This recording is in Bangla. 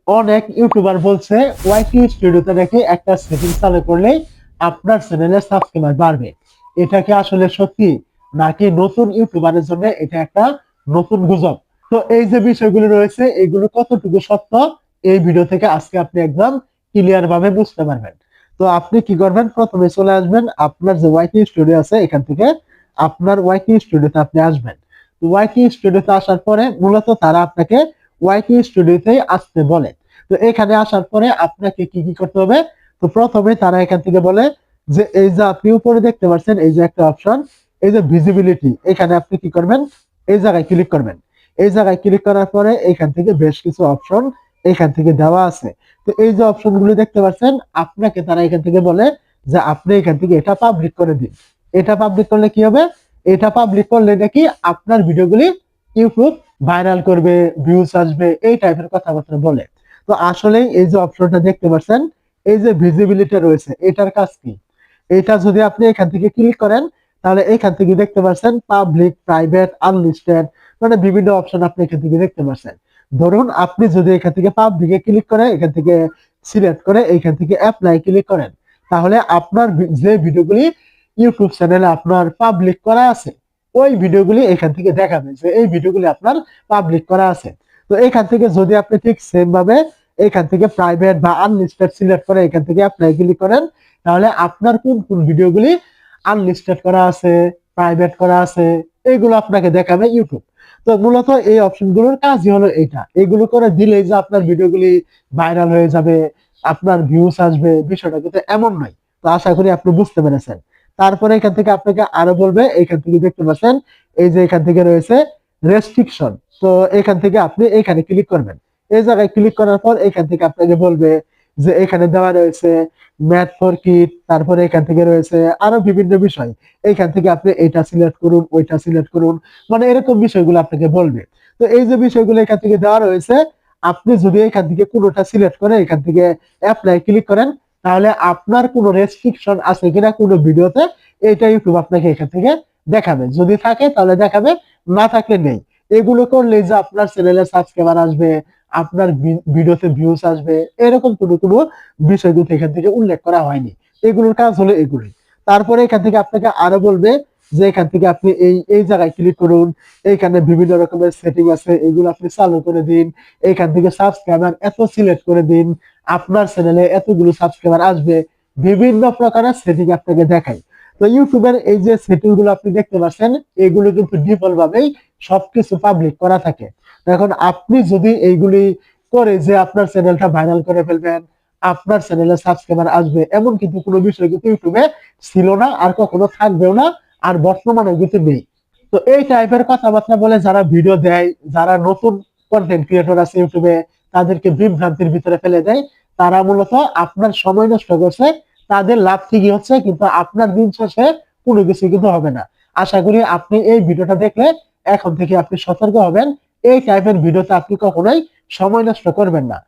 অনেক ইউটিউবার বলছে ওয়াইটি স্টুডিওতে নাকি একটা সেটিং চালু করলে আপনার চ্যানেলে সাবস্ক্রাইবার বাড়বে। এটা কি আসলে সত্যি, নাকি নতুন ইউটিউবারের জন্য এটা একটা নতুন গুজব? তো এই যে বিষয়গুলো রয়েছে এগুলো কতটুকু সত্য, এই ভিডিও থেকে আজকে আপনি একদম ক্লিয়ার ভাবে বুঝতে পারবেন। তো আপনি কি করবেন, প্রথমে চলে আসবেন আপনার যে ওয়াইটি স্টুডিও আছে এখান থেকে আপনার ওয়াইটি স্টুডিওতে আপনি আসবেন। ওয়াইটি স্টুডিওতে আসার পরে মূলত তারা আপনাকে ওয়াইটি স্টুডিওতে আসতে বলে। তো এখানে আসার পরে আপনাকে কি কি করতে হবে? তো প্রথমে তারা এখান থেকে বলে যে এই যে আপনি উপরে দেখতে পাচ্ছেন এই যে একটা অপশন, এই যে ভিজিবিলিটি, এখানে আপনি কি করবেন, এই জায়গায় ক্লিক করবেন। এই জায়গায় ক্লিক করার পরে এখান থেকে বেশ কিছু অপশন এখান থেকে দেওয়া আছে। তো এই যে অপশন গুলো দেখতে পাচ্ছেন, আপনাকে তারা এখান থেকে বলে যে আপনি এখান থেকে এটা পাবলিক করে দিন। এটা পাবলিক করলে কি হবে? এটা পাবলিক করলে নাকি আপনার ভিডিওগুলি ইউটিউব ভাইরাল করবে, ভিউজ আসবে, এই টাইপের কথাবার্তা বলে। তো আসলে এই যে অপশনটা দেখতে পাচ্ছেন, এই যে ভিজিবিলিটি রয়েছে, এটার কাজ কি? এটা যদি আপনি এখান থেকে ক্লিক করেন তাহলে এখান থেকে দেখতে পাচ্ছেন পাবলিক, প্রাইভেট, আনলিস্টেড, মানে বিভিন্ন অপশন আপনি এখান থেকে দেখতে পাচ্ছেন। ধরুন আপনি যদি এখান থেকে পাবলিকে ক্লিক করে এখান থেকে সিলেক্ট করে এখান থেকে অ্যাপ্লাই ক্লিক করেন, তাহলে আপনার যে ভিডিওগুলি ইউটিউব চ্যানেলে আপনার পাবলিক করা আছে ওই ভিডিওগুলি এখান থেকে দেখাবে যে এই ভিডিওগুলি আপনার পাবলিক করা আছে। তো এখান থেকে যদি আপনি ঠিক সেম ভাবে এখান থেকে প্রাইভেট বা আনলিস্টেড সিলেক্ট করে এখান থেকে অ্যাপ্লাই ক্লিক করেন, তাহলে আপনার কোন কোন ভিডিওগুলি আনলিস্টেড করা আছে, প্রাইভেট করা আছে, এগুলো আপনাকে দেখাবে ইউটিউব। তো মূলত এই অপশনগুলোর কাজই হলো এইটা, এগুলো করে দিলেই যে আপনার ভিডিওগুলি ভাইরাল হয়ে যাবে, আপনার ভিউস আসবে, বিষয়টা কিন্তু এমন নয়। তো আশা করি আপনি বুঝতে পেরেছেন। তারপরে এখান থেকে আপনাকে আরো বলবে, এখান থেকে দেখতে পাচ্ছেন এই যে এখান থেকে রয়েছে রেস্ট্রিকশন। তো এখান থেকে আপনি এখানে ক্লিক করবেন। এই জায়গায় ক্লিক করার পর এখান থেকে আপনাকে বলবে যে এখানে দেওয়া রয়েছে ম্যাথ ফর কিড, তারপরে এখান থেকে রয়েছে আরো বিভিন্ন বিষয়। এখান থেকে আপনি এটা সিলেক্ট করুন, ওইটা সিলেক্ট করুন, মানে এরকম বিষয়গুলো আপনাকে বলবে। তো এই যে বিষয়গুলো এখান থেকে দেওয়া রয়েছে, আপনি যদি এখান থেকে কোনোটা সিলেক্ট করে এখান থেকে অ্যাপ্লাই ক্লিক করেন, তাহলে আপনার কোনো রেস্ট্রিকশন আছে কিনা কোনো ভিডিওতে, এটা ইউটিউব আপনাকে এখান থেকে দেখাবে। যদি থাকে তাহলে দেখাবে, না থাকলে নেই। এগুলো করলে যে আপনার চ্যানেলে সাবস্ক্রাইবার আসবে, আপনার ভিডিওতে ভিউজ আসবে, এরকম কোনো বিষয় কিন্তু এখান থেকে উল্লেখ করা হয়নি। এগুলোর কাজ হলো এগুলোই। তারপরে এখান থেকে আপনাকে আরো বলবে যে এখান থেকে আপনি এই এই জায়গায় ক্লিক করুন, এইখানে বিভিন্ন রকমের সেটিং আছে, এগুলো আপনি চালু করে দিন। এখান থেকে সাবস্ক্রাইবার এত সিলেক্ট করে দিন, আপনার চ্যানেলে এতগুলো সাবস্ক্রাইবার আসবে, বিভিন্ন প্রকারের সেটিং আপনাকে দেখায়। তো ইউটিউবের এই যে সেটিং গুলো আপনি দেখতে পাচ্ছেন, এগুলো কিন্তু ডিফল্ট ভাবেই সবকিছু পাবলিক করা থাকে। এখন আপনি যদি এইগুলি করে যে আপনার চ্যানেলটা ভাইরাল করে ফেলবেন, আপনার চ্যানেলে সাবস্ক্রাইবার আসবে, এমন কিন্তু কোনো বিষয় কিন্তু ইউটিউবে ছিল না, আর কখনো থাকবেও না, আর বর্তমানে কিন্তু নেই। তো এই টাইপের কথাবার্তা বলে যারা ভিডিও দেয়, যারা নতুন কন্টেন্ট ক্রিয়েটর আছে ইউটিউবে, তাদেরকে বিভ্রান্তির ভিতরে ফেলে দেয়, তারা মূলত আপনার সময় নষ্ট করছে। তাদের লাভ ঠিকই হচ্ছে, কিন্তু আপনার দিন শেষে কোনো কিছু কিন্তু হবে না। আশা করি আপনি এই ভিডিওটা দেখলে এখন থেকে আপনি সতর্ক হবেন, এই টাইপের ভিডিওতে আপনি কখনোই সময় নষ্ট করবেন না।